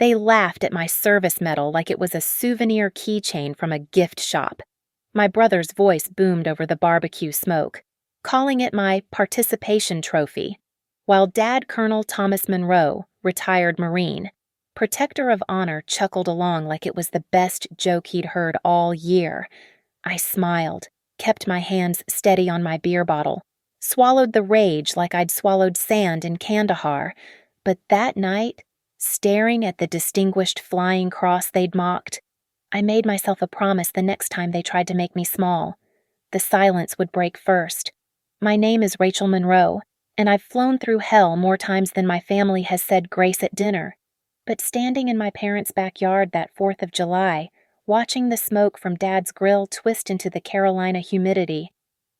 They laughed at my service medal like it was a souvenir keychain from a gift shop. My brother's voice boomed over the barbecue smoke, calling it my participation trophy, while Dad Colonel Thomas Monroe, retired Marine, protector of honor, chuckled along like it was the best joke he'd heard all year. I smiled, kept my hands steady on my beer bottle, swallowed the rage like I'd swallowed sand in Kandahar, but that night, staring at the distinguished flying cross they'd mocked, I made myself a promise the next time they tried to make me small. The silence would break first. My name is Rachel Monroe, and I've flown through hell more times than my family has said grace at dinner. But standing in my parents' backyard that 4th of July, watching the smoke from Dad's grill twist into the Carolina humidity,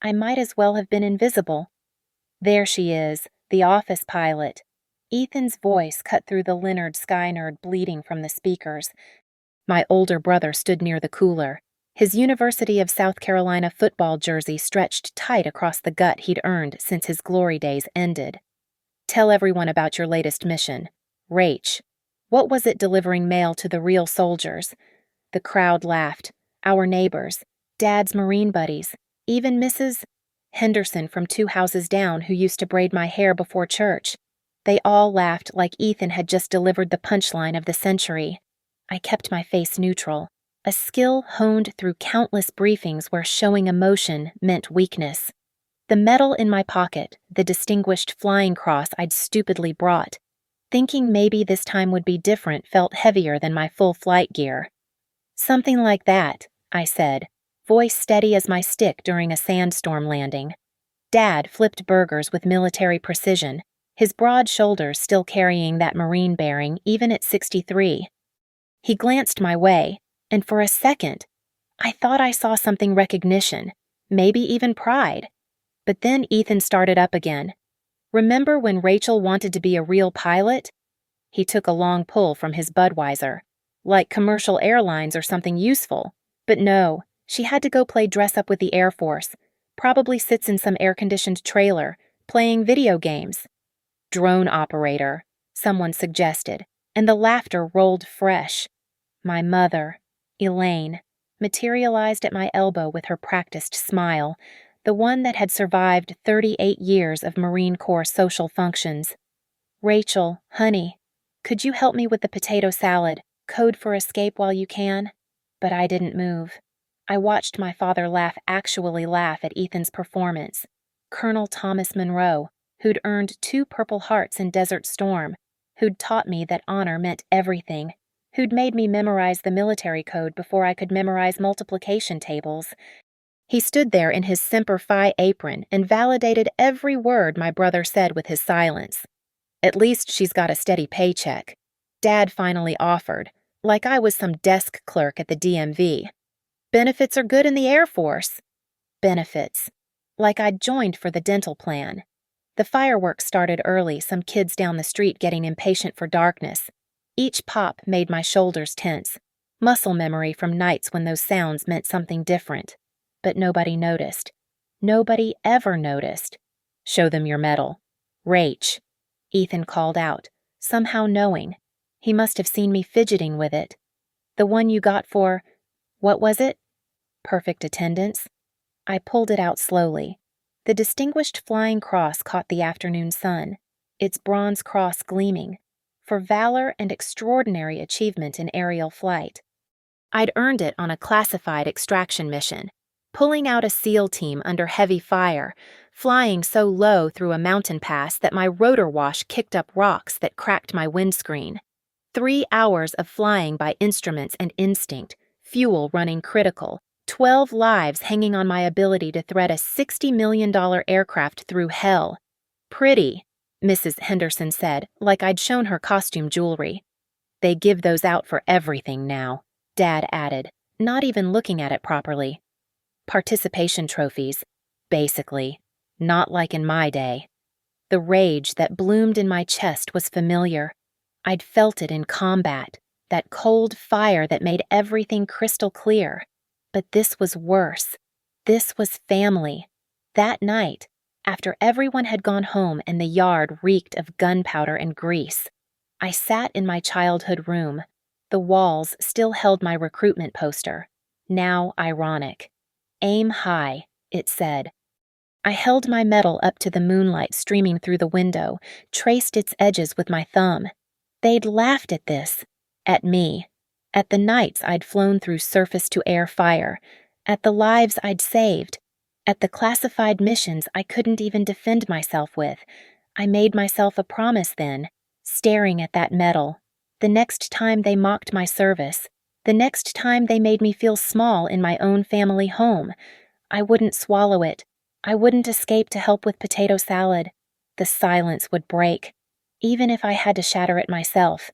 I might as well have been invisible. There she is, the office pilot. Ethan's voice cut through the Leonard Skynerd bleeding from the speakers. My older brother stood near the cooler, his University of South Carolina football jersey stretched tight across the gut he'd earned since his glory days ended. Tell everyone about your latest mission. Rach. What was it delivering mail to the real soldiers? The crowd laughed. Our neighbors, Dad's Marine buddies, even Mrs. Henderson from 2 houses down who used to braid my hair before church. They all laughed like Ethan had just delivered the punchline of the century. I kept my face neutral, a skill honed through countless briefings where showing emotion meant weakness. The medal in my pocket, the distinguished flying cross I'd stupidly brought, thinking maybe this time would be different, felt heavier than my full flight gear. Something like that, I said, voice steady as my stick during a sandstorm landing. Dad flipped burgers with military precision, his broad shoulders still carrying that Marine bearing even at 63. He glanced my way, and for a second, I thought I saw something recognition, maybe even pride. But then Ethan started up again. Remember when Rachel wanted to be a real pilot? He took a long pull from his Budweiser, like commercial airlines or something useful. But no, she had to go play dress-up with the Air Force, probably sits in some air-conditioned trailer, playing video games. Drone operator, someone suggested, and the laughter rolled fresh. My mother, Elaine, materialized at my elbow with her practiced smile, the one that had survived 38 years of Marine Corps social functions. Rachel, honey, could you help me with the potato salad, code for escape while you can? But I didn't move. I watched my father actually laugh at Ethan's performance. Colonel Thomas Monroe, who'd earned 2 Purple Hearts in Desert Storm, who'd taught me that honor meant everything, who'd made me memorize the military code before I could memorize multiplication tables. He stood there in his Semper Fi apron and validated every word my brother said with his silence. At least she's got a steady paycheck. Dad finally offered, like I was some desk clerk at the DMV. Benefits are good in the Air Force. Benefits. Like I'd joined for the dental plan. The fireworks started early, some kids down the street getting impatient for darkness. Each pop made my shoulders tense, muscle memory from nights when those sounds meant something different. But nobody noticed. Nobody ever noticed. Show them your medal. Rach. Ethan called out, somehow knowing. He must have seen me fidgeting with it. The one you got for, what was it? Perfect attendance. I pulled it out slowly. The distinguished flying cross caught the afternoon sun, its bronze cross gleaming, for valor and extraordinary achievement in aerial flight. I'd earned it on a classified extraction mission, pulling out a SEAL team under heavy fire, flying so low through a mountain pass that my rotor wash kicked up rocks that cracked my windscreen. 3 hours of flying by instruments and instinct, fuel running critical, 12 lives hanging on my ability to thread a $60 million aircraft through hell. Pretty, Mrs. Henderson said, like I'd shown her costume jewelry. They give those out for everything now, Dad added, not even looking at it properly. Participation trophies, basically, not like in my day. The rage that bloomed in my chest was familiar. I'd felt it in combat, that cold fire that made everything crystal clear. But this was worse. This was family. That night, after everyone had gone home and the yard reeked of gunpowder and grease, I sat in my childhood room. The walls still held my recruitment poster, now ironic. Aim high, it said. I held my medal up to the moonlight streaming through the window, traced its edges with my thumb. They'd laughed at this, at me, at the nights I'd flown through surface-to-air fire, at the lives I'd saved, at the classified missions I couldn't even defend myself with. I made myself a promise then, staring at that medal. The next time they mocked my service, the next time they made me feel small in my own family home, I wouldn't swallow it. I wouldn't escape to help with potato salad. The silence would break, even if I had to shatter it myself.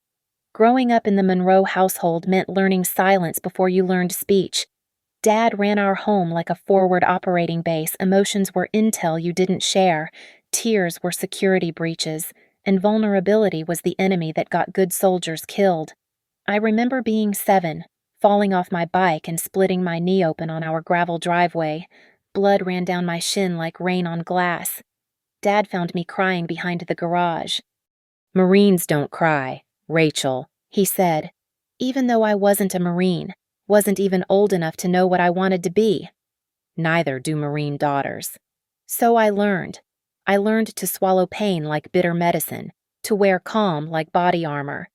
Growing up in the Monroe household meant learning silence before you learned speech. Dad ran our home like a forward operating base. Emotions were intel you didn't share. Tears were security breaches, and vulnerability was the enemy that got good soldiers killed. I remember being 7, falling off my bike and splitting my knee open on our gravel driveway. Blood ran down my shin like rain on glass. Dad found me crying behind the garage. "Marines don't cry, Rachel," he said, even though I wasn't a Marine, wasn't even old enough to know what I wanted to be. Neither do Marine daughters. So I learned. I learned to swallow pain like bitter medicine, to wear calm like body armor.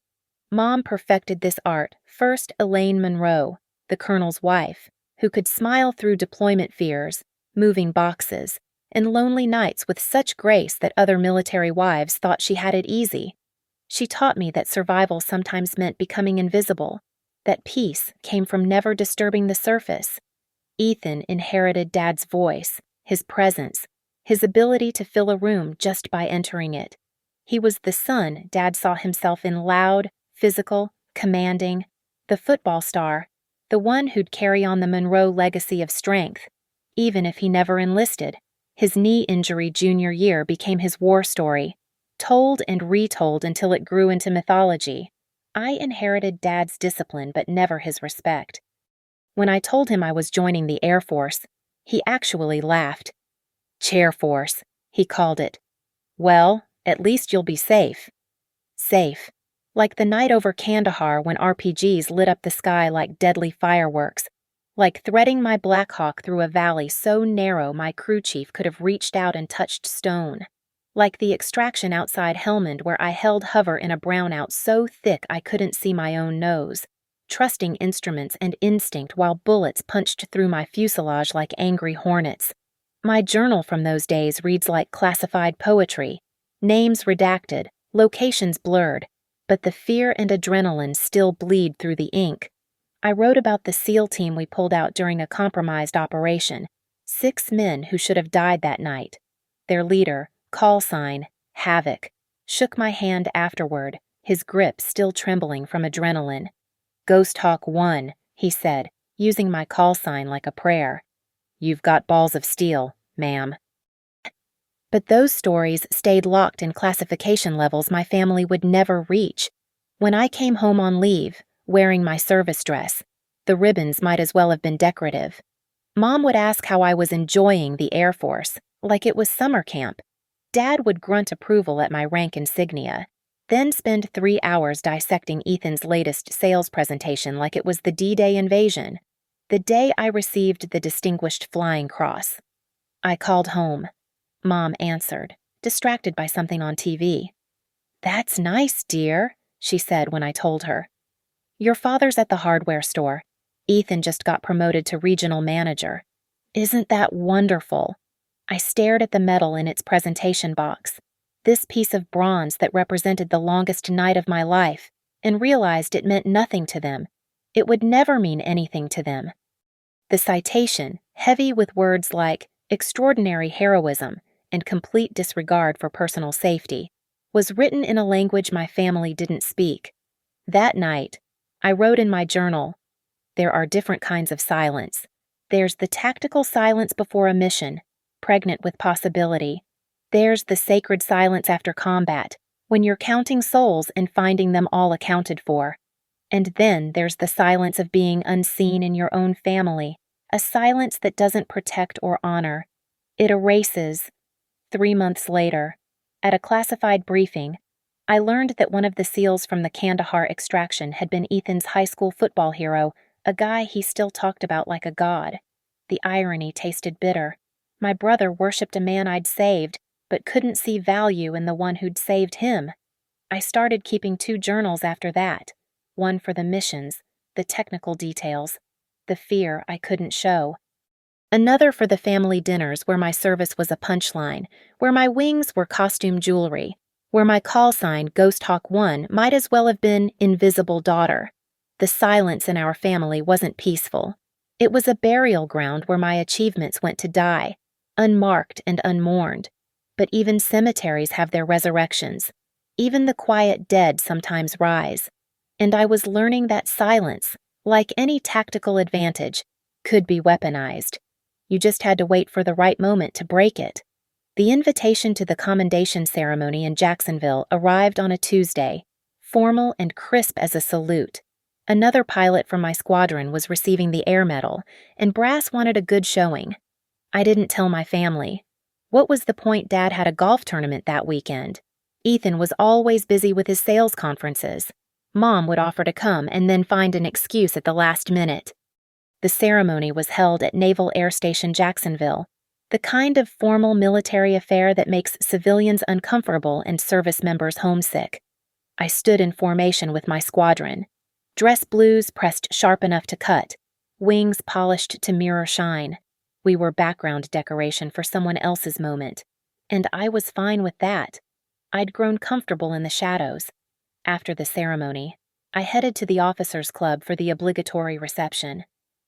Mom perfected this art, first Elaine Monroe, the colonel's wife, who could smile through deployment fears, moving boxes, and lonely nights with such grace that other military wives thought she had it easy. She taught me that survival sometimes meant becoming invisible, that peace came from never disturbing the surface. Ethan inherited Dad's voice, his presence, his ability to fill a room just by entering it. He was the son Dad saw himself in: loud, physical, commanding, the football star, the one who'd carry on the Monroe legacy of strength. Even if he never enlisted, his knee injury junior year became his war story, told and retold until it grew into mythology. I inherited Dad's discipline but never his respect. When I told him I was joining the Air Force, he actually laughed. "Chair Force," he called it. "Well, at least you'll be safe." Safe. Like the night over Kandahar when RPGs lit up the sky like deadly fireworks. Like threading my Black Hawk through a valley so narrow my crew chief could have reached out and touched stone. Like the extraction outside Helmand where I held hover in a brownout so thick I couldn't see my own nose, trusting instruments and instinct while bullets punched through my fuselage like angry hornets. My journal from those days reads like classified poetry, names redacted, locations blurred, but the fear and adrenaline still bleed through the ink. I wrote about the SEAL team we pulled out during a compromised operation, 6 men who should have died that night. Their leader, call sign, Havoc, shook my hand afterward, his grip still trembling from adrenaline. "Ghost Hawk 1, he said, using my call sign like a prayer. "You've got balls of steel, ma'am." But those stories stayed locked in classification levels my family would never reach. When I came home on leave, wearing my service dress, the ribbons might as well have been decorative. Mom would ask how I was enjoying the Air Force, like it was summer camp. Dad would grunt approval at my rank insignia, then spend 3 hours dissecting Ethan's latest sales presentation like it was the D-Day invasion, the day I received the Distinguished Flying Cross. I called home. Mom answered, distracted by something on TV. "That's nice, dear," she said when I told her. "Your father's at the hardware store. Ethan just got promoted to regional manager. Isn't that wonderful?" I stared at the medal in its presentation box, this piece of bronze that represented the longest night of my life, and realized it meant nothing to them. It would never mean anything to them. The citation, heavy with words like extraordinary heroism and complete disregard for personal safety, was written in a language my family didn't speak. That night, I wrote in my journal, "There are different kinds of silence. There's the tactical silence before a mission, pregnant with possibility. There's the sacred silence after combat, when you're counting souls and finding them all accounted for. And then there's the silence of being unseen in your own family, a silence that doesn't protect or honor. It erases." 3 months later, at a classified briefing, I learned that one of the SEALs from the Kandahar extraction had been Ethan's high school football hero, a guy he still talked about like a god. The irony tasted bitter. My brother worshipped a man I'd saved, but couldn't see value in the one who'd saved him. I started keeping 2 journals after that, one for the missions, the technical details, the fear I couldn't show. Another for the family dinners where my service was a punchline, where my wings were costume jewelry, where my call sign, Ghost Hawk 1, might as well have been Invisible Daughter. The silence in our family wasn't peaceful. It was a burial ground where my achievements went to die, unmarked and unmourned. But even cemeteries have their resurrections. Even the quiet dead sometimes rise. And I was learning that silence, like any tactical advantage, could be weaponized. You just had to wait for the right moment to break it. The invitation to the commendation ceremony in Jacksonville arrived on a Tuesday, formal and crisp as a salute. Another pilot from my squadron was receiving the Air Medal, and brass wanted a good showing. I didn't tell my family. What was the point Dad had a golf tournament that weekend? Ethan was always busy with his sales conferences. Mom would offer to come and then find an excuse at the last minute. The ceremony was held at Naval Air Station Jacksonville, the kind of formal military affair that makes civilians uncomfortable and service members homesick. I stood in formation with my squadron. Dress blues pressed sharp enough to cut, wings polished to mirror shine. We were background decoration for someone else's moment, and I was fine with that. I'd grown comfortable in the shadows. After the ceremony, I headed to the officers' club for the obligatory reception.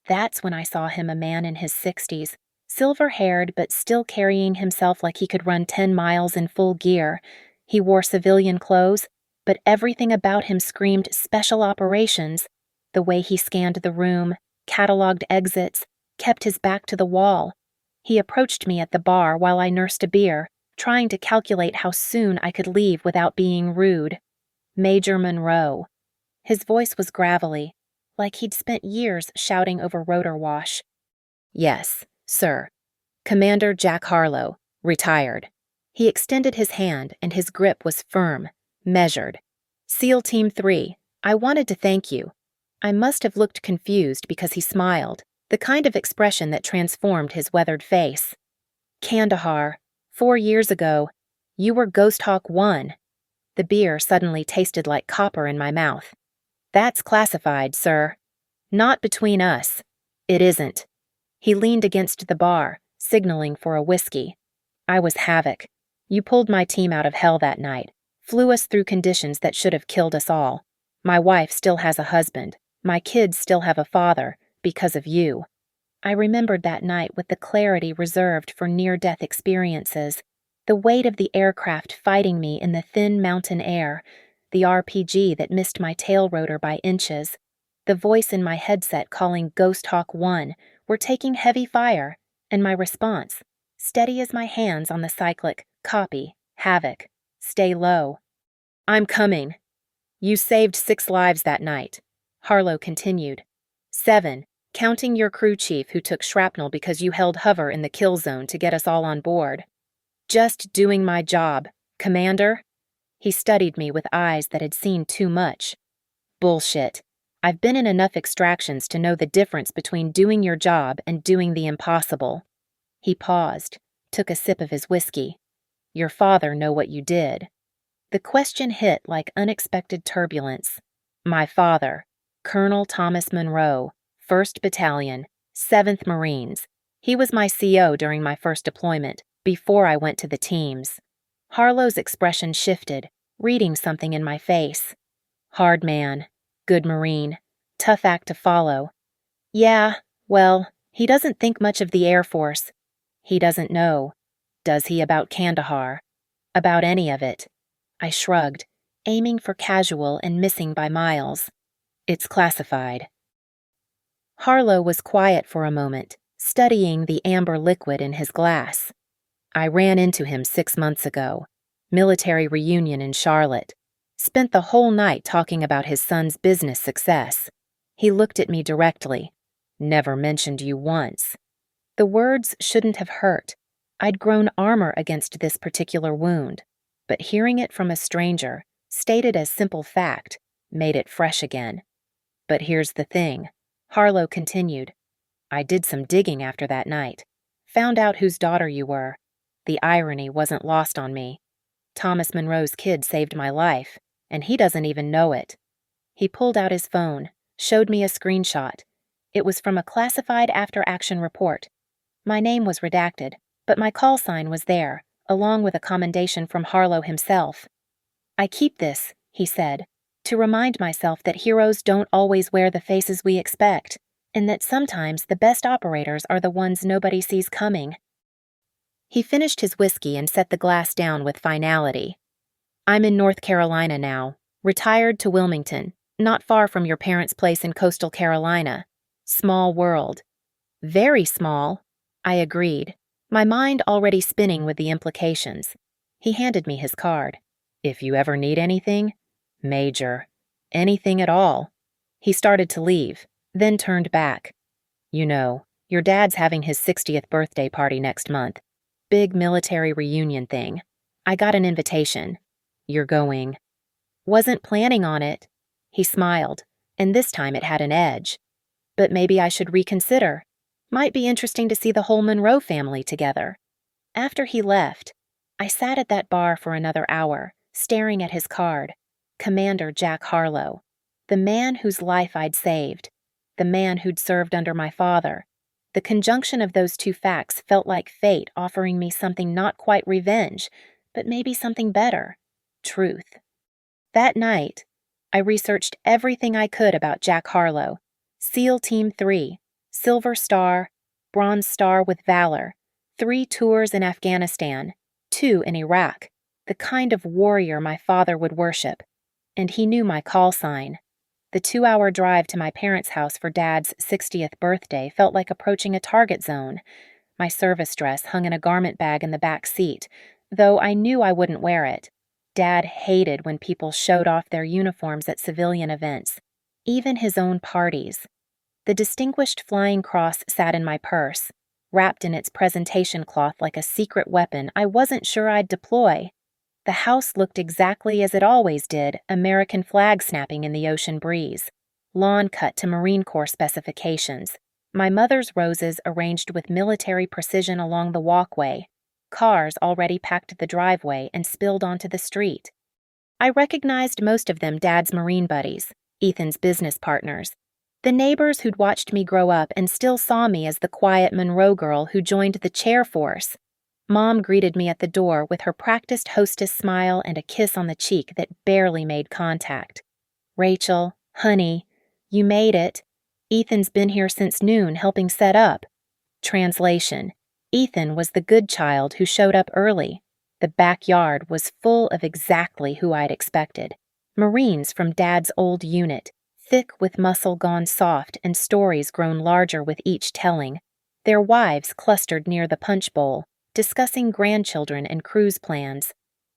That's when I saw him, a man in his 60s, silver-haired but still carrying himself like he could run 10 miles in full gear. He wore civilian clothes, but everything about him screamed special operations. The way he scanned the room, cataloged exits, kept his back to the wall. He approached me at the bar while I nursed a beer, trying to calculate how soon I could leave without being rude. Major Monroe. His voice was gravelly, like he'd spent years shouting over rotor wash. Yes, sir. Commander Jack Harlow, retired. He extended his hand, and his grip was firm, measured. SEAL Team 3, I wanted to thank you. I must have looked confused because he smiled, the kind of expression that transformed his weathered face. Kandahar, 4 years ago, you were Ghost Hawk 1. The beer suddenly tasted like copper in my mouth. That's classified, sir. Not between us. It isn't. He leaned against the bar, signaling for a whiskey. I was havoc. You pulled my team out of hell that night, flew us through conditions that should have killed us all. My wife still has a husband. My kids still have a father, because of you. I remembered that night with the clarity reserved for near-death experiences, the weight of the aircraft fighting me in the thin mountain air, the RPG that missed my tail rotor by inches, the voice in my headset calling Ghost Hawk 1, were taking heavy fire, and my response, steady as my hands on the cyclic, copy, havoc, stay low. I'm coming. You saved 6 lives that night, Harlow continued. 7, counting your crew chief who took shrapnel because you held hover in the kill zone to get us all on board. Just doing my job, Commander. He studied me with eyes that had seen too much. Bullshit. I've been in enough extractions to know the difference between doing your job and doing the impossible. He paused, took a sip of his whiskey. Your father know what you did. The question hit like unexpected turbulence. My father, Colonel Thomas Monroe, 1st Battalion, 7th Marines. He was my CO during my first deployment, before I went to the teams. Harlow's expression shifted, reading something in my face. Hard man, good Marine, tough act to follow. Yeah, well, he doesn't think much of the Air Force. He doesn't know. Does he, about Kandahar? About any of it? I shrugged, aiming for casual and missing by miles. It's classified. Harlow was quiet for a moment, studying the amber liquid in his glass. I ran into him 6 months ago. Military reunion in Charlotte. Spent the whole night talking about his son's business success. He looked at me directly. Never mentioned you once. The words shouldn't have hurt. I'd grown armor against this particular wound. But hearing it from a stranger, Stated as simple fact, made it fresh again. But here's the thing, Harlow continued. I did some digging after that night. Found out whose daughter you were. The irony wasn't lost on me. Thomas Monroe's kid saved my life, and he doesn't even know it. He pulled out his phone, showed me a screenshot. It was from a classified after-action report. My name was redacted, but my call sign was there, along with a commendation from Harlow himself. I keep this, he said, to remind myself that heroes don't always wear the faces we expect, and that sometimes the best operators are the ones nobody sees coming. He finished his whiskey and set the glass down with finality. I'm in North Carolina now, retired to Wilmington, not far from your parents' place in coastal Carolina. Small world. Very small, I agreed, my mind already spinning with the implications. He handed me his card. If you ever need anything, major, anything at all. He started to leave, then turned back. You know, your dad's having his 60th birthday party next month. Big military reunion thing. I got an invitation. You're going. Wasn't planning on it. He smiled, and this time it had an edge. But maybe I should reconsider. Might be interesting to see the whole Monroe family together. After he left, I sat at that bar for another hour, staring at his card. Commander Jack Harlow. The man whose life I'd saved. The man who'd served under my father. The conjunction of those two facts felt like fate offering me something not quite revenge, but maybe something better. Truth. That night, I researched everything I could about Jack Harlow. SEAL Team 3, Silver Star, Bronze Star with Valor, 3 tours in Afghanistan, 2 in Iraq, the kind of warrior my father would worship. And he knew my call sign. The 2-hour drive to my parents' house for Dad's 60th birthday felt like approaching a target zone. My service dress hung in a garment bag in the back seat, though I knew I wouldn't wear it. Dad hated when people showed off their uniforms at civilian events, even his own parties. The Distinguished Flying Cross sat in my purse, wrapped in its presentation cloth like a secret weapon I wasn't sure I'd deploy. The house looked exactly as it always did, American flag snapping in the ocean breeze. Lawn cut to Marine Corps specifications. My mother's roses arranged with military precision along the walkway. Cars already packed the driveway and spilled onto the street. I recognized most of them Dad's Marine buddies, Ethan's business partners. The neighbors who'd watched me grow up and still saw me as the quiet Monroe girl who joined the chair force. Mom greeted me at the door with her practiced hostess smile and a kiss on the cheek that barely made contact. Rachel, honey, you made it. Ethan's been here since noon helping set up. Translation. Ethan was the good child who showed up early. The backyard was full of exactly who I'd expected. Marines from Dad's old unit, thick with muscle gone soft and stories grown larger with each telling. Their wives clustered near the punch bowl, discussing grandchildren and cruise plans.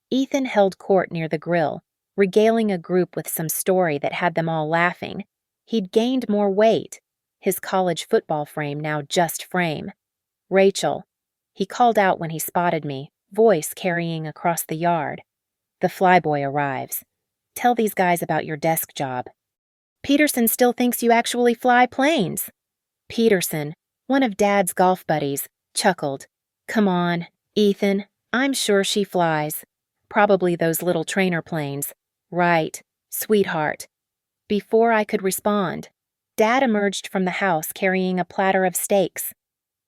Ethan held court near the grill, regaling a group with some story that had them all laughing. He'd gained more weight, his college football frame now just frame. Rachel, he called out when he spotted me, voice carrying across the yard. The flyboy arrives. Tell these guys about your desk job. Peterson still thinks you actually fly planes. Peterson, one of Dad's golf buddies, chuckled. Come on, Ethan, I'm sure she flies. Probably those little trainer planes. Right, sweetheart. Before I could respond, Dad emerged from the house carrying a platter of steaks.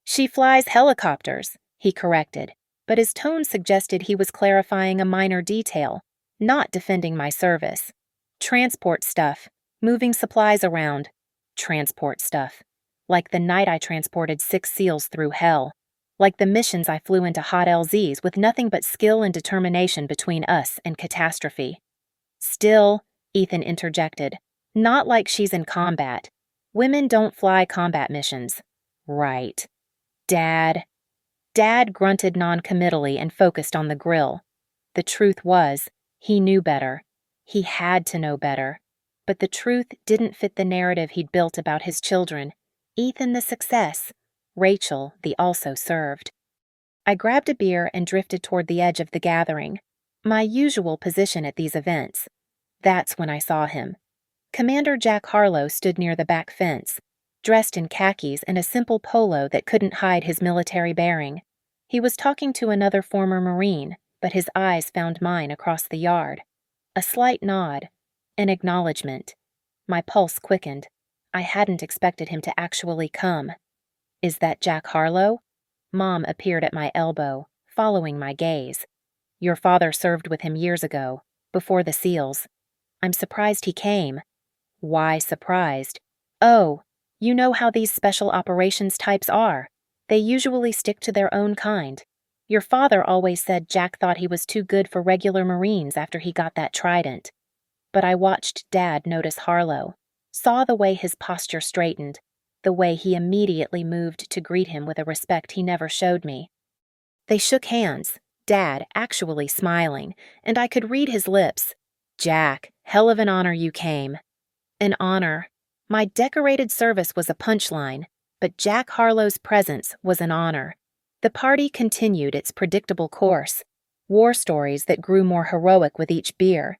She flies helicopters, he corrected, but his tone suggested he was clarifying a minor detail, not defending my service. Transport stuff, moving supplies around. Transport stuff. Like the night I transported 6 SEALs through hell. Like the missions I flew into hot LZs with nothing but skill and determination between us and catastrophe. Still, Ethan interjected, not like she's in combat. Women don't fly combat missions. Right. Dad grunted noncommittally and focused on the grill. The truth was, he knew better. He had to know better. But the truth didn't fit the narrative he'd built about his children. Ethan the success, Rachel the also served. I grabbed a beer and drifted toward the edge of the gathering. My usual position at these events, That's when I saw him. Commander Jack Harlow stood near the back fence, dressed in khakis and a simple polo that couldn't hide his military bearing. He was talking to another former Marine, but his eyes found mine across the yard. A slight nod, an acknowledgement. My pulse quickened. I hadn't expected him to actually come. Is that Jack Harlow? Mom appeared at my elbow, following my gaze. Your father served with him years ago, before the SEALs. I'm surprised he came. Why surprised? Oh, you know how these special operations types are. They usually stick to their own kind. Your father always said Jack thought he was too good for regular Marines after he got that trident. But I watched Dad notice Harlow, saw the way his posture straightened, the way he immediately moved to greet him with a respect he never showed me. They shook hands, Dad actually smiling, and I could read his lips. Jack, hell of an honor you came. An honor. My decorated service was a punchline, but Jack Harlow's presence was an honor. The party continued its predictable course, war stories that grew more heroic with each beer.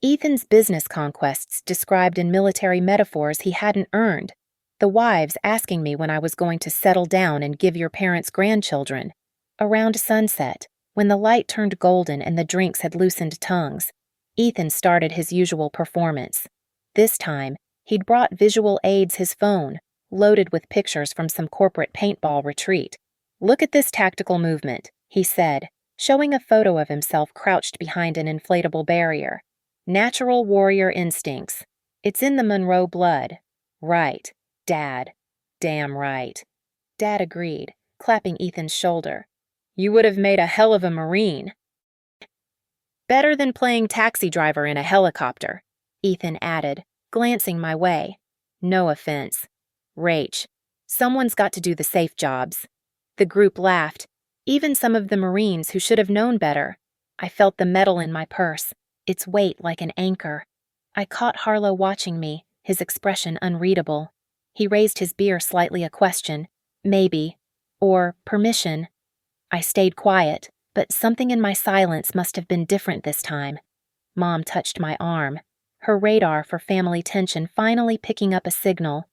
Ethan's business conquests described in military metaphors he hadn't earned, the wives asking me when I was going to settle down and give your parents grandchildren. Around sunset, when the light turned golden and the drinks had loosened tongues, Ethan started his usual performance. This time, he'd brought visual aids his phone, loaded with pictures from some corporate paintball retreat. Look at this tactical movement, he said, showing a photo of himself crouched behind an inflatable barrier. Natural warrior instincts. It's in the Monroe blood. Right, Dad. Damn right. Dad agreed, clapping Ethan's shoulder. You would have made a hell of a Marine. Better than playing taxi driver in a helicopter, Ethan added, glancing my way. No offense. Rach, someone's got to do the safe jobs. The group laughed, even some of the Marines who should have known better. I felt the metal in my purse, its weight like an anchor. I caught Harlow watching me, his expression unreadable. He raised his beer slightly a question, maybe, or permission. I stayed quiet, but something in my silence must have been different this time. Mom touched my arm, her radar for family tension finally picking up a signal.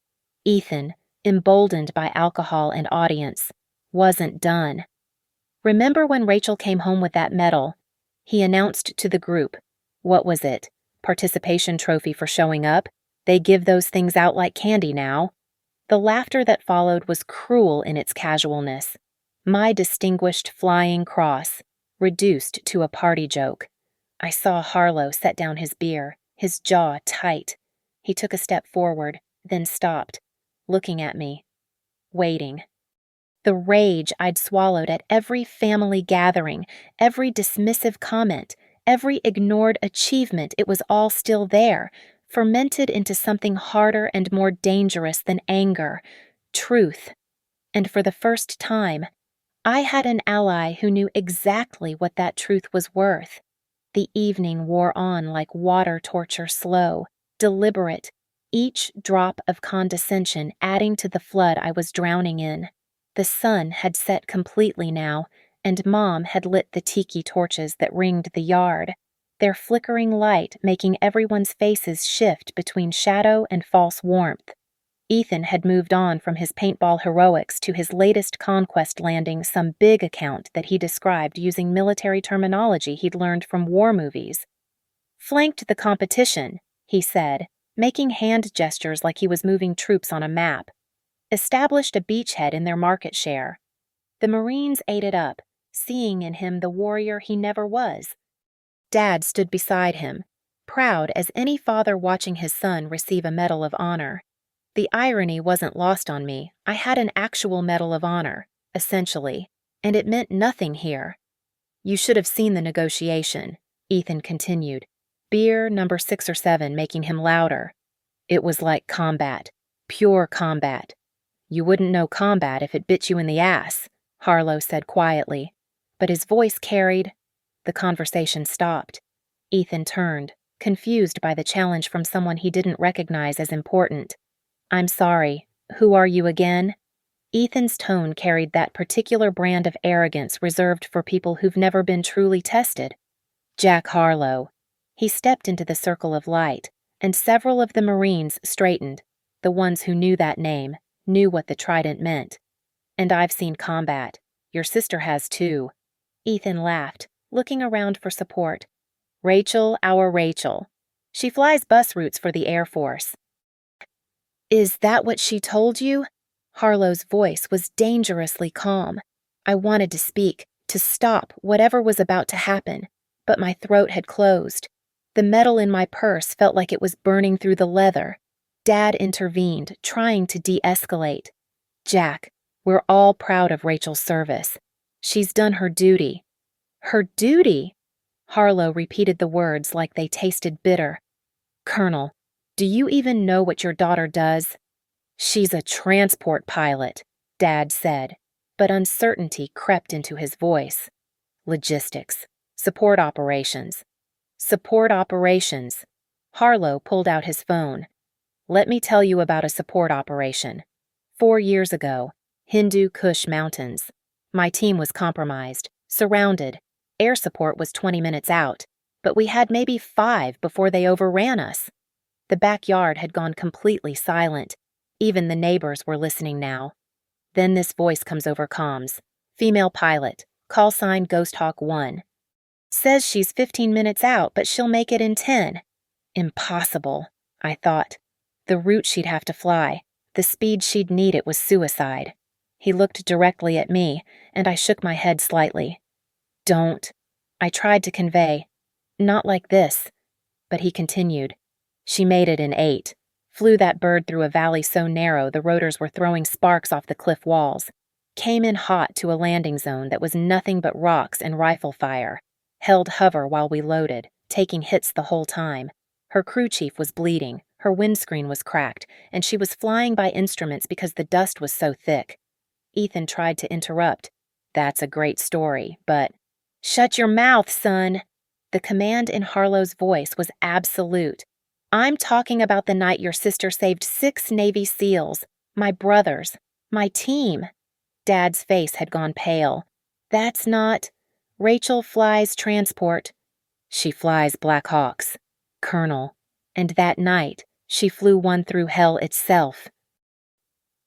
Ethan, emboldened by alcohol and audience, wasn't done. Remember when Rachel came home with that medal? He announced to the group. What was it? Participation trophy for showing up? They give those things out like candy now. The laughter that followed was cruel in its casualness. My distinguished flying cross, reduced to a party joke. I saw Harlow set down his beer, his jaw tight. He took a step forward, then stopped, looking at me, waiting. The rage I'd swallowed at every family gathering, every dismissive comment, every ignored achievement, it was all still there, fermented into something harder and more dangerous than anger, truth. And for the first time, I had an ally who knew exactly what that truth was worth. The evening wore on like water torture, slow, deliberate, each drop of condescension adding to the flood I was drowning in. The sun had set completely now, and Mom had lit the tiki torches that ringed the yard, their flickering light making everyone's faces shift between shadow and false warmth. Ethan had moved on from his paintball heroics to his latest conquest, landing some big account that he described using military terminology he'd learned from war movies. Flanked the competition, he said, making hand gestures like he was moving troops on a map. Established a beachhead in their market share. The Marines ate it up, seeing in him the warrior he never was. Dad stood beside him, proud as any father watching his son receive a Medal of Honor. The irony wasn't lost on me. I had an actual Medal of Honor, essentially, and it meant nothing here. You should have seen the negotiation, Ethan continued, beer number 6 or 7 making him louder. It was like combat, pure combat. You wouldn't know combat if it bit you in the ass, Harlow said quietly, but his voice carried. The conversation stopped. Ethan turned, confused by the challenge from someone he didn't recognize as important. I'm sorry, who are you again? Ethan's tone carried that particular brand of arrogance reserved for people who've never been truly tested. Jack Harlow. He stepped into the circle of light, and several of the Marines straightened. The ones who knew that name knew what the trident meant. And I've seen combat. Your sister has too. Ethan laughed, looking around for support. Rachel, our Rachel. She flies bus routes for the Air Force. Is that what she told you? Harlow's voice was dangerously calm. I wanted to speak, to stop whatever was about to happen, but my throat had closed. The metal in my purse felt like it was burning through the leather. Dad intervened, trying to de-escalate. Jack, we're all proud of Rachel's service. She's done her duty. Her duty? Harlow repeated the words like they tasted bitter. Colonel, do you even know what your daughter does? She's a transport pilot, Dad said, but uncertainty crept into his voice. Logistics. Support operations. Support operations. Harlow pulled out his phone. Let me tell you about a support operation. 4 years ago, Hindu Kush Mountains. My team was compromised, surrounded. Air support was 20 minutes out, but we had maybe 5 before they overran us. The backyard had gone completely silent. Even the neighbors were listening now. Then this voice comes over comms. Female pilot, call sign Ghost Hawk 1. Says she's 15 minutes out, but she'll make it in 10. Impossible, I thought. The route she'd have to fly, the speed she'd need, it was suicide. He looked directly at me, and I shook my head slightly. Don't. I tried to convey. Not like this. But he continued. She made it in 8. Flew that bird through a valley so narrow the rotors were throwing sparks off the cliff walls. Came in hot to a landing zone that was nothing but rocks and rifle fire. Held hover while we loaded, taking hits the whole time. Her crew chief was bleeding, her windscreen was cracked, and she was flying by instruments because the dust was so thick. Ethan tried to interrupt. That's a great story, but... Shut your mouth, son! The command in Harlow's voice was absolute. I'm talking about the night your sister saved 6 Navy SEALs, my brothers, my team. Dad's face had gone pale. That's not... Rachel flies transport. She flies Black Hawks, Colonel. And that night, she flew one through hell itself.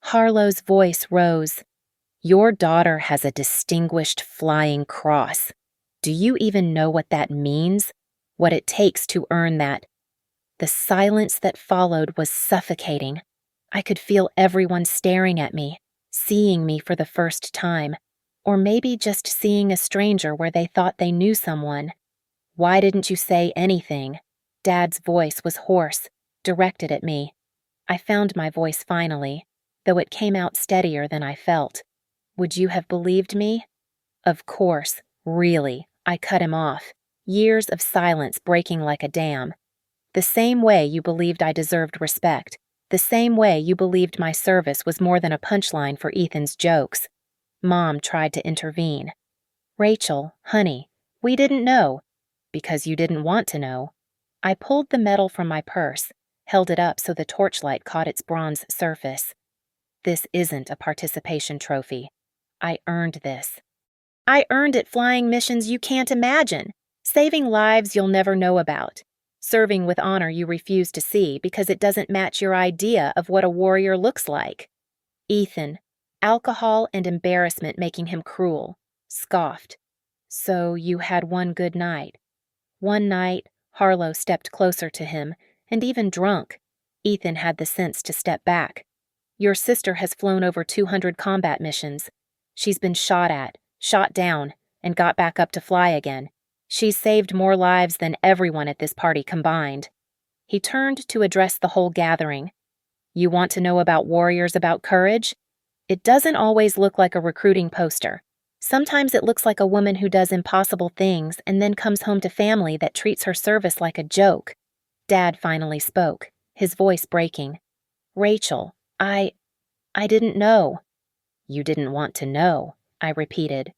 Harlow's voice rose. Your daughter has a distinguished flying cross. Do you even know what that means? What it takes to earn that? The silence that followed was suffocating. I could feel everyone staring at me, seeing me for the first time, or maybe just seeing a stranger where they thought they knew someone. Why didn't you say anything? Dad's voice was hoarse, directed at me. I found my voice finally, though it came out steadier than I felt. Would you have believed me? Of course, really, I cut him off, years of silence breaking like a dam. The same way you believed I deserved respect, the same way you believed my service was more than a punchline for Ethan's jokes. Mom tried to intervene. Rachel, honey, we didn't know. Because you didn't want to know. I pulled the medal from my purse, held it up so the torchlight caught its bronze surface. This isn't a participation trophy. I earned this. I earned it flying missions you can't imagine, saving lives you'll never know about, serving with honor you refuse to see because it doesn't match your idea of what a warrior looks like. Ethan, alcohol and embarrassment making him cruel, scoffed. So you had one good night. One night, Harlow stepped closer to him, and even drunk, Ethan had the sense to step back. Your sister has flown over 200 combat missions. She's been shot at, shot down, and got back up to fly again. She's saved more lives than everyone at this party combined. He turned to address the whole gathering. You want to know about warriors about courage? It doesn't always look like a recruiting poster. Sometimes it looks like a woman who does impossible things and then comes home to family that treats her service like a joke. Dad finally spoke, his voice breaking. Rachel, I didn't know. You didn't want to know, I repeated.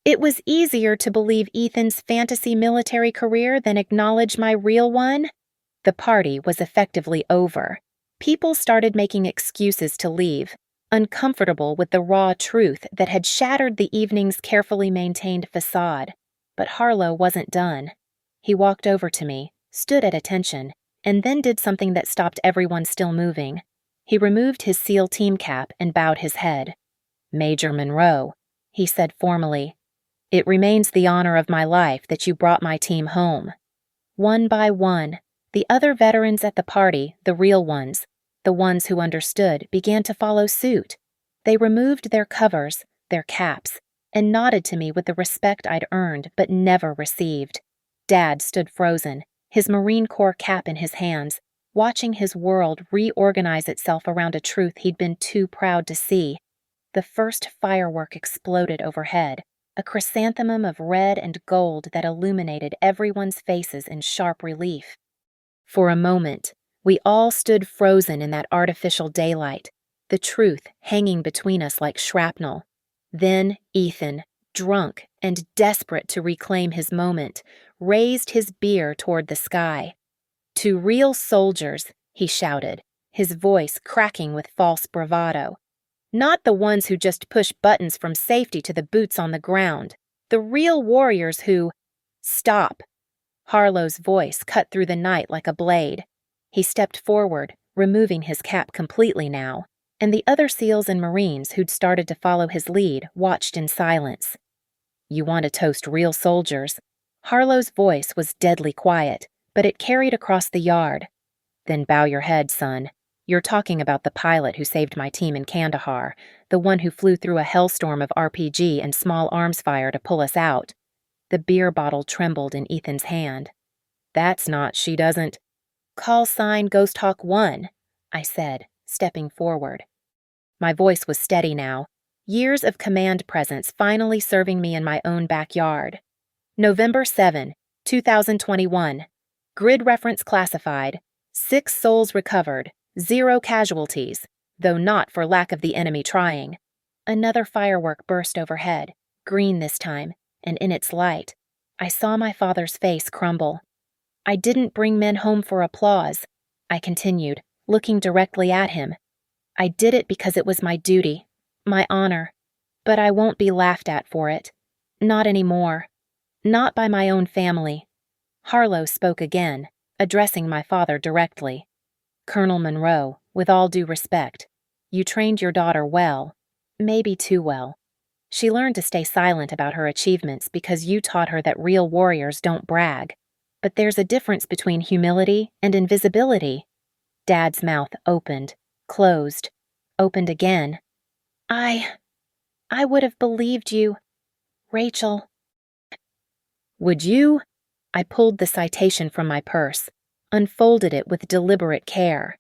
It was easier to believe Ethan's fantasy military career than acknowledge my real one. The party was effectively over. People started making excuses to leave, uncomfortable with the raw truth that had shattered the evening's carefully maintained facade. But Harlow wasn't done. He walked over to me, stood at attention, and then did something that stopped everyone still moving. He removed his SEAL team cap and bowed his head. "Major Monroe," he said formally, "it remains the honor of my life that you brought my team home." One by one, the other veterans at the party, the real ones, the ones who understood, began to follow suit. They removed their covers, their caps, and nodded to me with the respect I'd earned but never received. Dad stood frozen, his Marine Corps cap in his hands, watching his world reorganize itself around a truth he'd been too proud to see. The first firework exploded overhead, a chrysanthemum of red and gold that illuminated everyone's faces in sharp relief. For a moment, we all stood frozen in that artificial daylight, the truth hanging between us like shrapnel. Then Ethan, drunk and desperate to reclaim his moment, raised his beer toward the sky. "To real soldiers," he shouted, his voice cracking with false bravado. "Not the ones who just push buttons from safety to the boots on the ground. The real warriors who—" "Stop!" Harlow's voice cut through the night like a blade. He stepped forward, removing his cap completely now, and the other SEALs and Marines who'd started to follow his lead watched in silence. "You want to toast real soldiers?" Harlow's voice was deadly quiet, but it carried across the yard. "Then bow your head, son. You're talking about the pilot who saved my team in Kandahar, the one who flew through a hellstorm of RPG and small arms fire to pull us out." The beer bottle trembled in Ethan's hand. "That's not, she doesn't—" "Call sign Ghost Hawk 1, I said, stepping forward. My voice was steady now, years of command presence finally serving me in my own backyard. "November 7, 2021. Grid reference classified. 6 souls recovered. 0 casualties, though not for lack of the enemy trying." Another firework burst overhead, green this time, and in its light, I saw my father's face crumble. "I didn't bring men home for applause," I continued, looking directly at him. "I did it because it was my duty, my honor, but I won't be laughed at for it. Not anymore. Not by my own family." Harlow spoke again, addressing my father directly. "Colonel Monroe, with all due respect, you trained your daughter well, maybe too well. She learned to stay silent about her achievements because you taught her that real warriors don't brag. But there's a difference between humility and invisibility." Dad's mouth opened, closed, opened again. I would have believed you, Rachel." "Would you?" I pulled the citation from my purse, unfolded it with deliberate care.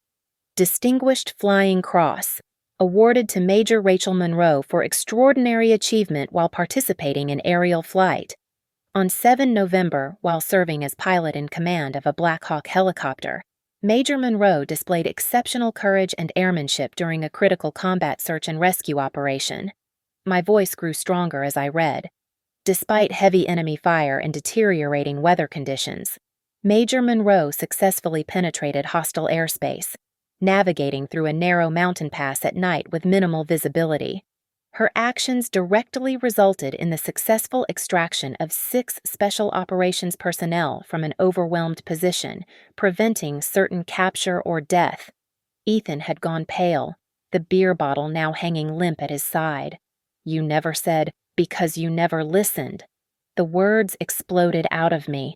"Distinguished Flying Cross, awarded to Major Rachel Monroe for extraordinary achievement while participating in aerial flight. On 7 November, while serving as pilot in command of a Black Hawk helicopter, Major Monroe displayed exceptional courage and airmanship during a critical combat search and rescue operation." My voice grew stronger as I read. "Despite heavy enemy fire and deteriorating weather conditions, Major Monroe successfully penetrated hostile airspace, navigating through a narrow mountain pass at night with minimal visibility. Her actions directly resulted in the successful extraction of 6 special operations personnel from an overwhelmed position, preventing certain capture or death." Ethan had gone pale, the beer bottle now hanging limp at his side. "You never said, 'because you never listened.'" The words exploded out of me.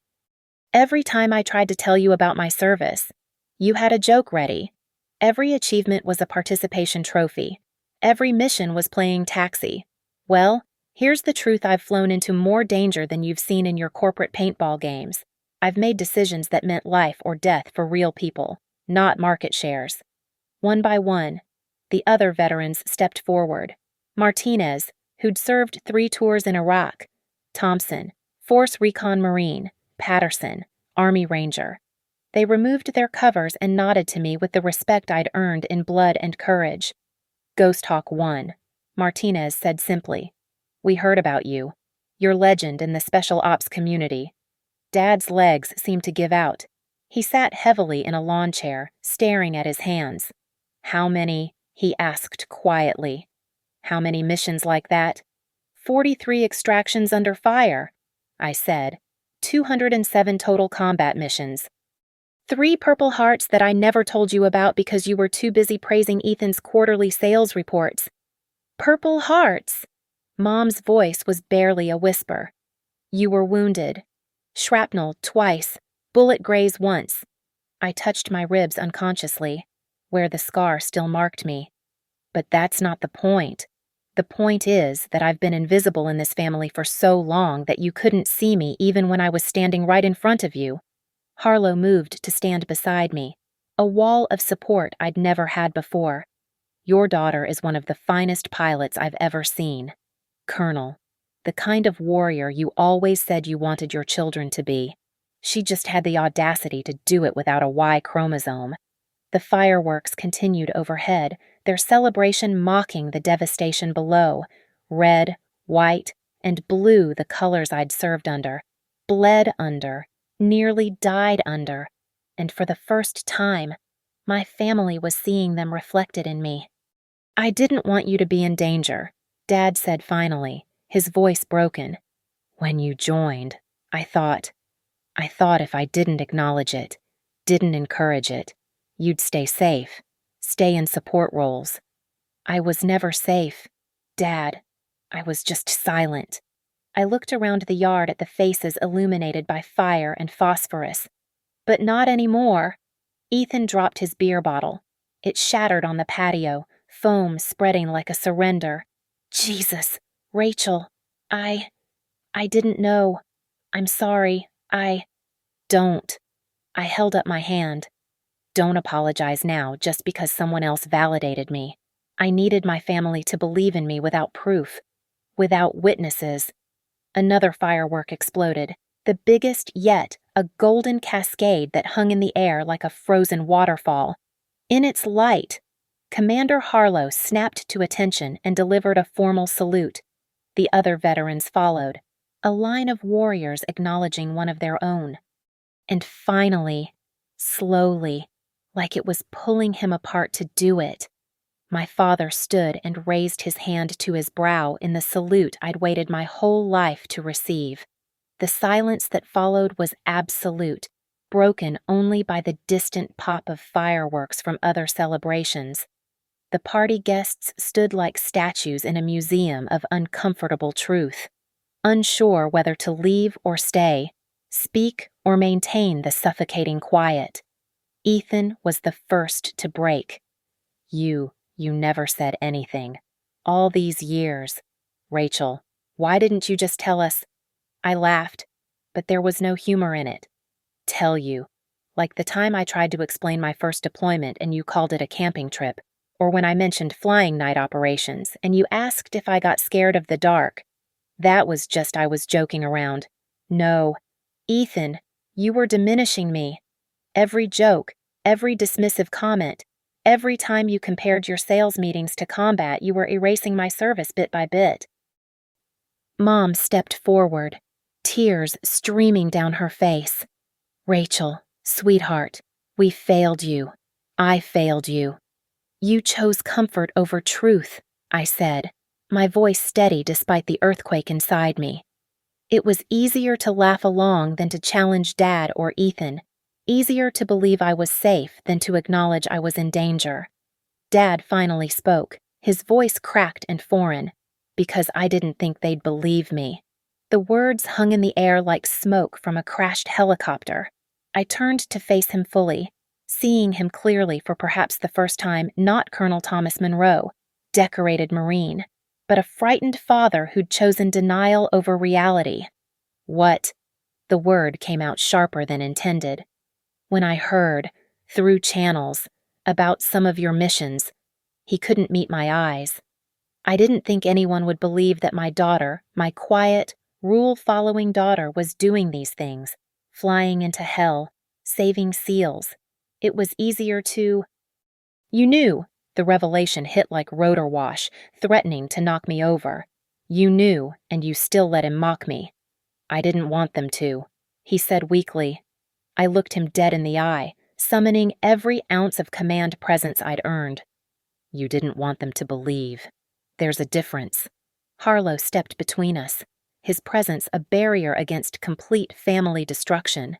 "Every time I tried to tell you about my service, you had a joke ready. Every achievement was a participation trophy. Every mission was playing taxi. Well, here's the truth: I've flown into more danger than you've seen in your corporate paintball games. I've made decisions that meant life or death for real people, not market shares." One by one, the other veterans stepped forward. Martinez, who'd served 3 tours in Iraq. Thompson, Force Recon Marine. Patterson, Army Ranger. They removed their covers and nodded to me with the respect I'd earned in blood and courage. "Ghost Hawk 1, Martinez said simply. "We heard about you. Your legend in the special ops community." Dad's legs seemed to give out. He sat heavily in a lawn chair, staring at his hands. "How many?" he asked quietly. "How many missions like that?" 43 extractions under fire," I said. 207 total combat missions. 3 purple hearts that I never told you about because you were too busy praising Ethan's quarterly sales reports. Purple hearts! Mom's voice was barely a whisper. You were wounded. Shrapnel twice, bullet graze once. I touched my ribs unconsciously, where the scar still marked me. But that's not the point. The point is that I've been invisible in this family for so long that you couldn't see me even when I was standing right in front of you. Harlow moved to stand beside me, a wall of support I'd never had before. Your daughter is one of the finest pilots I've ever seen. Colonel, the kind of warrior you always said you wanted your children to be. She just had the audacity to do it without a Y chromosome. The fireworks continued overhead, their celebration mocking the devastation below. Red, white, and blue the colors I'd served under, bled under, nearly died under, and for the first time, my family was seeing them reflected in me. I didn't want you to be in danger, Dad said finally, his voice broken. When you joined, I thought if I didn't acknowledge it, didn't encourage it, you'd stay safe, stay in support roles. I was never safe, Dad. I was just silent. I looked around the yard at the faces illuminated by fire and phosphorus. But not anymore. Ethan dropped his beer bottle. It shattered on the patio, foam spreading like a surrender. Jesus, Rachel, I didn't know. I'm sorry, Don't. I held up my hand. Don't apologize now just because someone else validated me. I needed my family to believe in me without proof, without witnesses. Another firework exploded, the biggest yet, a golden cascade that hung in the air like a frozen waterfall. In its light, Commander Harlow snapped to attention and delivered a formal salute. The other veterans followed, a line of warriors acknowledging one of their own. And finally, slowly, like it was pulling him apart to do it, my father stood and raised his hand to his brow in the salute I'd waited my whole life to receive. The silence that followed was absolute, broken only by the distant pop of fireworks from other celebrations. The party guests stood like statues in a museum of uncomfortable truth, unsure whether to leave or stay, speak or maintain the suffocating quiet. Ethan was the first to break. You never said anything. All these years. Rachel, why didn't you just tell us? I laughed, but there was no humor in it. Tell you. Like the time I tried to explain my first deployment and you called it a camping trip, or when I mentioned flying night operations and you asked if I got scared of the dark. That was just I was joking around. No. Ethan, you were diminishing me. Every joke, every dismissive comment, every time you compared your sales meetings to combat, you were erasing my service bit by bit. Mom stepped forward, tears streaming down her face. Rachel, sweetheart, we failed you. I failed you. You chose comfort over truth, I said, my voice steady despite the earthquake inside me. It was easier to laugh along than to challenge Dad or Ethan, easier to believe I was safe than to acknowledge I was in danger. Dad finally spoke, his voice cracked and foreign, because I didn't think they'd believe me. The words hung in the air like smoke from a crashed helicopter. I turned to face him fully, seeing him clearly for perhaps the first time, not Colonel Thomas Monroe, decorated Marine, but a frightened father who'd chosen denial over reality. What? The word came out sharper than intended. When I heard, through channels, about some of your missions, he couldn't meet my eyes. I didn't think anyone would believe that my daughter, my quiet, rule-following daughter, was doing these things, flying into hell, saving SEALs. It was easier to... You knew. The revelation hit like rotor wash, threatening to knock me over. You knew, and you still let him mock me. I didn't want them to, he said weakly. I looked him dead in the eye, summoning every ounce of command presence I'd earned. You didn't want them to believe. There's a difference. Harlow stepped between us, his presence a barrier against complete family destruction.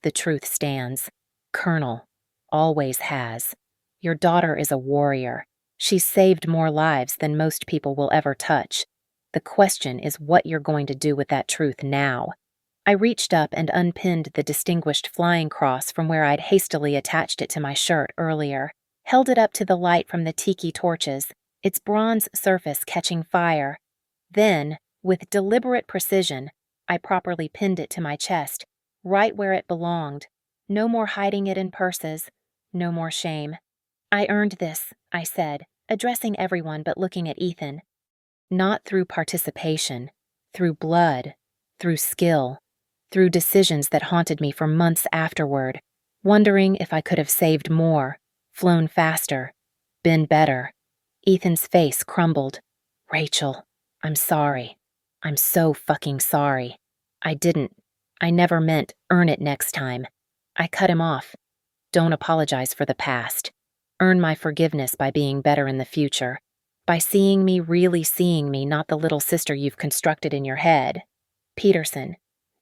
The truth stands. Colonel. Always has. Your daughter is a warrior. She's saved more lives than most people will ever touch. The question is what you're going to do with that truth now. I reached up and unpinned the distinguished flying cross from where I'd hastily attached it to my shirt earlier, held it up to the light from the tiki torches, its bronze surface catching fire. Then, with deliberate precision, I properly pinned it to my chest, right where it belonged. No more hiding it in purses, no more shame. I earned this, I said, addressing everyone but looking at Ethan. Not through participation, through blood, through skill, through decisions that haunted me for months afterward, wondering if I could have saved more, flown faster, been better. Ethan's face crumbled. Rachel, I'm sorry. I'm so fucking sorry. I never meant earn it next time. I cut him off. Don't apologize for the past. Earn my forgiveness by being better in the future. By seeing me, really seeing me, not the little sister you've constructed in your head. Peterson,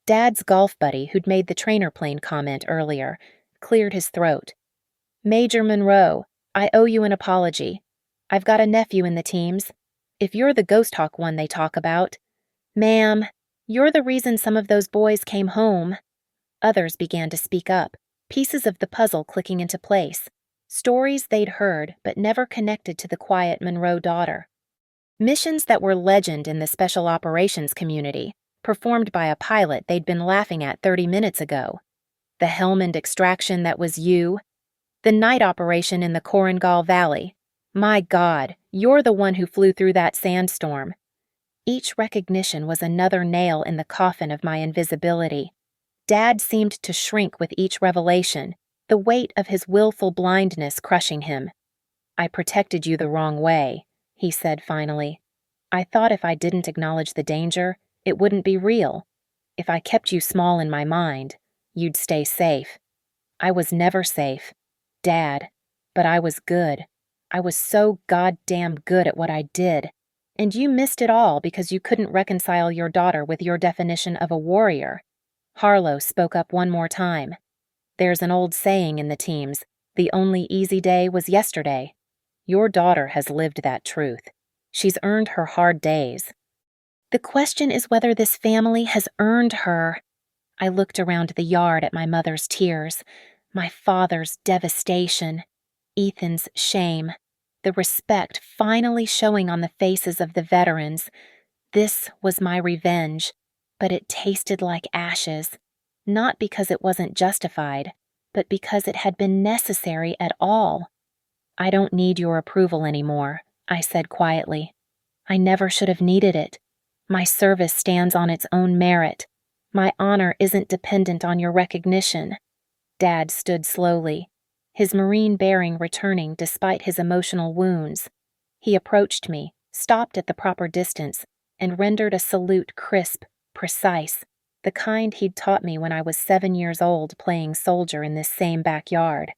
Dad's golf buddy who'd made the trainer plane comment earlier, cleared his throat. Major Monroe, I owe you an apology. I've got a nephew in the teams. If you're the Ghost Hawk one they talk about. Ma'am, you're the reason some of those boys came home. Others began to speak up, pieces of the puzzle clicking into place. Stories they'd heard but never connected to the quiet Monroe daughter. Missions that were legend in the special operations community, performed by a pilot they'd been laughing at 30 minutes ago. The Helmand extraction that was you. The night operation in the Korengal Valley. My God, you're the one who flew through that sandstorm. Each recognition was another nail in the coffin of my invisibility. Dad seemed to shrink with each revelation, the weight of his willful blindness crushing him. I protected you the wrong way, he said finally. I thought if I didn't acknowledge the danger, it wouldn't be real. If I kept you small in my mind, you'd stay safe. I was never safe, Dad, but I was good. I was so goddamn good at what I did. And you missed it all because you couldn't reconcile your daughter with your definition of a warrior. Harlow spoke up one more time. There's an old saying in the teams, the only easy day was yesterday. Your daughter has lived that truth. She's earned her hard days. The question is whether this family has earned her. I looked around the yard at my mother's tears, my father's devastation, Ethan's shame, the respect finally showing on the faces of the veterans. This was my revenge, but it tasted like ashes, not because it wasn't justified, but because it had been necessary at all. I don't need your approval anymore, I said quietly. I never should have needed it. My service stands on its own merit. My honor isn't dependent on your recognition. Dad stood slowly, his Marine bearing returning despite his emotional wounds. He approached me, stopped at the proper distance, and rendered a salute crisp, precise, the kind he'd taught me when I was 7 years old playing soldier in this same backyard.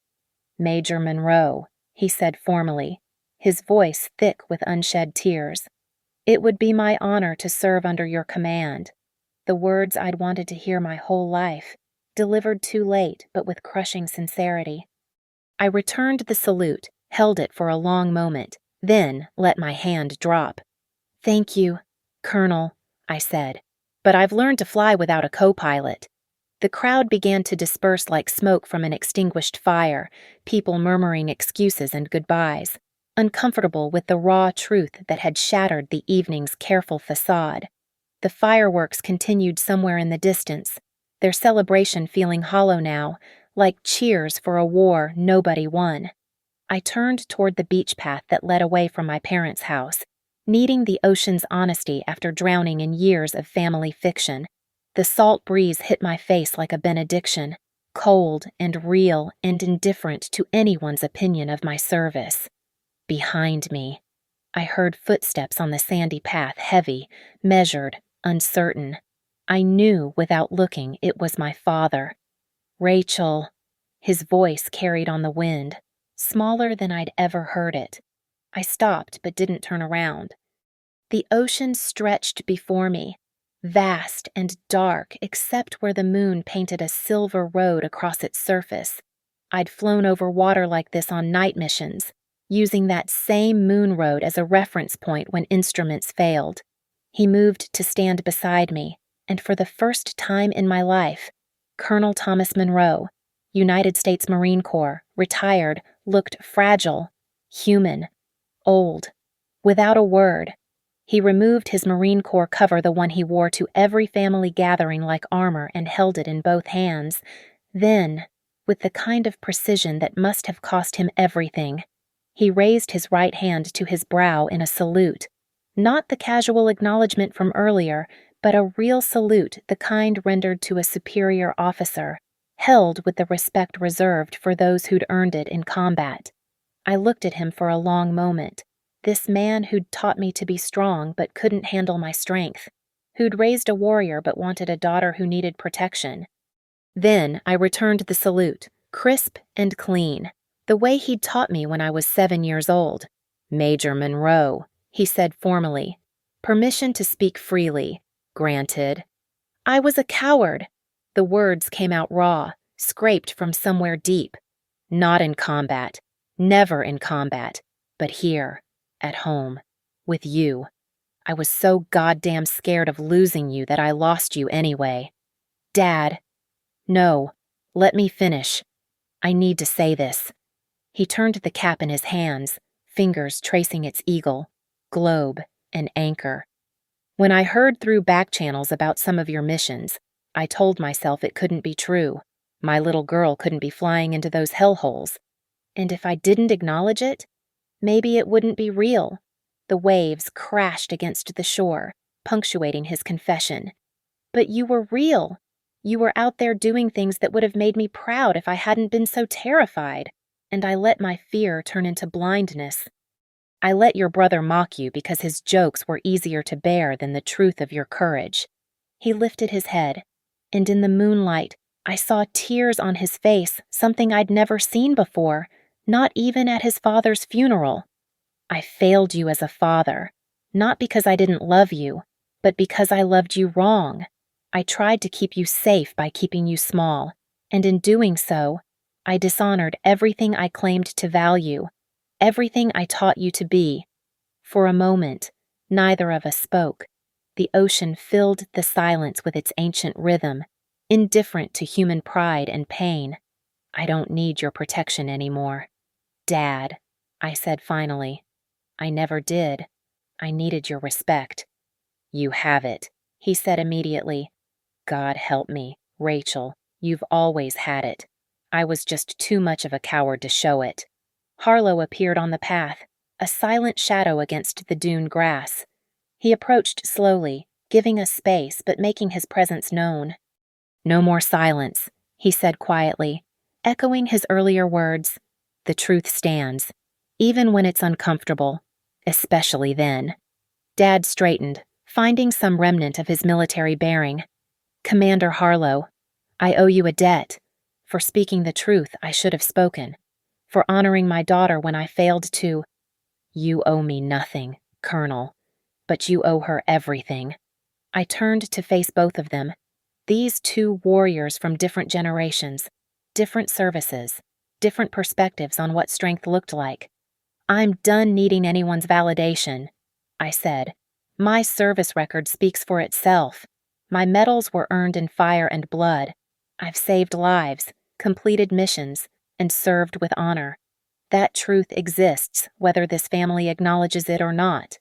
Major Monroe, he said formally, his voice thick with unshed tears. It would be my honor to serve under your command. The words I'd wanted to hear my whole life, delivered too late but with crushing sincerity. I returned the salute, held it for a long moment, then let my hand drop. Thank you, Colonel, I said, but I've learned to fly without a co-pilot. The crowd began to disperse like smoke from an extinguished fire, people murmuring excuses and goodbyes, uncomfortable with the raw truth that had shattered the evening's careful facade. The fireworks continued somewhere in the distance, their celebration feeling hollow now, like cheers for a war nobody won. I turned toward the beach path that led away from my parents' house, needing the ocean's honesty after drowning in years of family fiction. The salt breeze hit my face like a benediction, cold and real and indifferent to anyone's opinion of my service. Behind me, I heard footsteps on the sandy path, heavy, measured, uncertain. I knew without looking it was my father. Rachel. His voice carried on the wind, smaller than I'd ever heard it. I stopped but didn't turn around. The ocean stretched before me, vast and dark except where the moon painted a silver road across its surface. I'd flown over water like this on night missions, using that same moon road as a reference point when instruments failed. He moved to stand beside me, and for the first time in my life, Colonel Thomas Monroe, United States Marine Corps, retired, looked fragile, human, old. Without a word, he removed his Marine Corps cover, the one he wore to every family gathering like armor, and held it in both hands. Then, with the kind of precision that must have cost him everything, he raised his right hand to his brow in a salute, not the casual acknowledgement from earlier, but a real salute, the kind rendered to a superior officer, held with the respect reserved for those who'd earned it in combat. I looked at him for a long moment, this man who'd taught me to be strong but couldn't handle my strength, who'd raised a warrior but wanted a daughter who needed protection. Then I returned the salute, crisp and clean, the way he'd taught me when I was 7 years old. "Major Monroe," he said formally. "Permission to speak freely. Granted." I was a coward. The words came out raw, scraped from somewhere deep. Not in combat, never in combat, but here, at home, with you. I was so goddamn scared of losing you that I lost you anyway. Dad. No, let me finish. I need to say this. He turned the cap in his hands, fingers tracing its eagle, globe, and anchor. When I heard through back channels about some of your missions, I told myself it couldn't be true. My little girl couldn't be flying into those hellholes. And if I didn't acknowledge it, maybe it wouldn't be real. The waves crashed against the shore, punctuating his confession. But you were real. You were out there doing things that would have made me proud if I hadn't been so terrified. And I let my fear turn into blindness. I let your brother mock you because his jokes were easier to bear than the truth of your courage. He lifted his head, and in the moonlight, I saw tears on his face, something I'd never seen before, not even at his father's funeral. I failed you as a father, not because I didn't love you, but because I loved you wrong. I tried to keep you safe by keeping you small, and in doing so, I dishonored everything I claimed to value, everything I taught you to be. For a moment, neither of us spoke. The ocean filled the silence with its ancient rhythm, indifferent to human pride and pain. I don't need your protection anymore. Dad, I said finally. I never did. I needed your respect. You have it, he said immediately. God help me, Rachel, you've always had it. I was just too much of a coward to show it. Harlow appeared on the path, a silent shadow against the dune grass. He approached slowly, giving us space but making his presence known. No more silence, he said quietly, echoing his earlier words. The truth stands, even when it's uncomfortable, especially then. Dad straightened, finding some remnant of his military bearing. Commander Harlow, I owe you a debt. For speaking the truth, I should have spoken. For honoring my daughter when I failed to. You owe me nothing, Colonel, but you owe her everything. I turned to face both of them. These two warriors from different generations, different services, different perspectives on what strength looked like. I'm done needing anyone's validation, I said. My service record speaks for itself. My medals were earned in fire and blood. I've saved lives, completed missions, and served with honor. That truth exists, whether this family acknowledges it or not.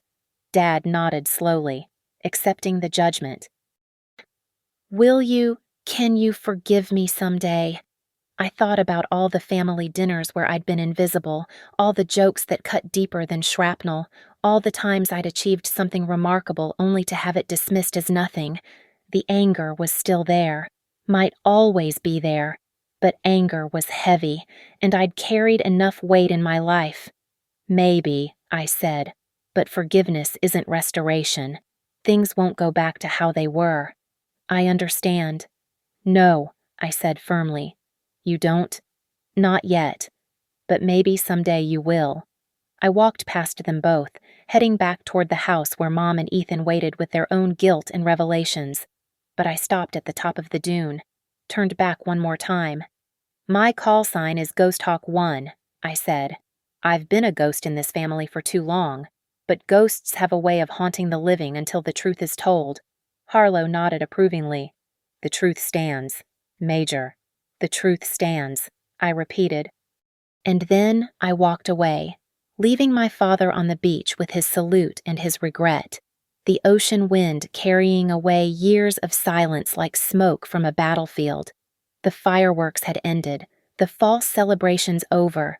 Dad nodded slowly, accepting the judgment. Can you forgive me someday? I thought about all the family dinners where I'd been invisible, all the jokes that cut deeper than shrapnel, all the times I'd achieved something remarkable only to have it dismissed as nothing. The anger was still there, might always be there, but anger was heavy, and I'd carried enough weight in my life. Maybe, I said, but forgiveness isn't restoration. Things won't go back to how they were. I understand. No, I said firmly. You don't? Not yet. But maybe someday you will. I walked past them both, heading back toward the house where Mom and Ethan waited with their own guilt and revelations. But I stopped at the top of the dune, turned back one more time. My call sign is Ghost Hawk 1, I said. I've been a ghost in this family for too long, but ghosts have a way of haunting the living until the truth is told. Harlow nodded approvingly. The truth stands. Major. The truth stands, I repeated. And then I walked away, leaving my father on the beach with his salute and his regret, the ocean wind carrying away years of silence like smoke from a battlefield. The fireworks had ended, the false celebrations over,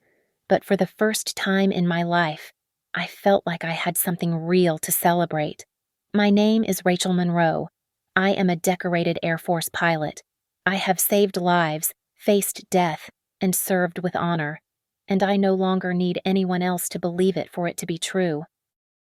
but for the first time in my life, I felt like I had something real to celebrate. My name is Rachel Monroe. I am a decorated Air Force pilot. I have saved lives, faced death, and served with honor, and I no longer need anyone else to believe it for it to be true.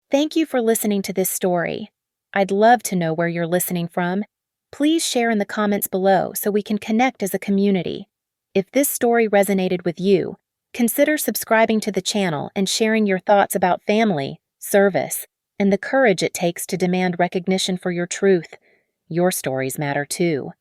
Thank you for listening to this story. I'd love to know where you're listening from. Please share in the comments below so we can connect as a community. If this story resonated with you, consider subscribing to the channel and sharing your thoughts about family, service, and the courage it takes to demand recognition for your truth. Your stories matter too.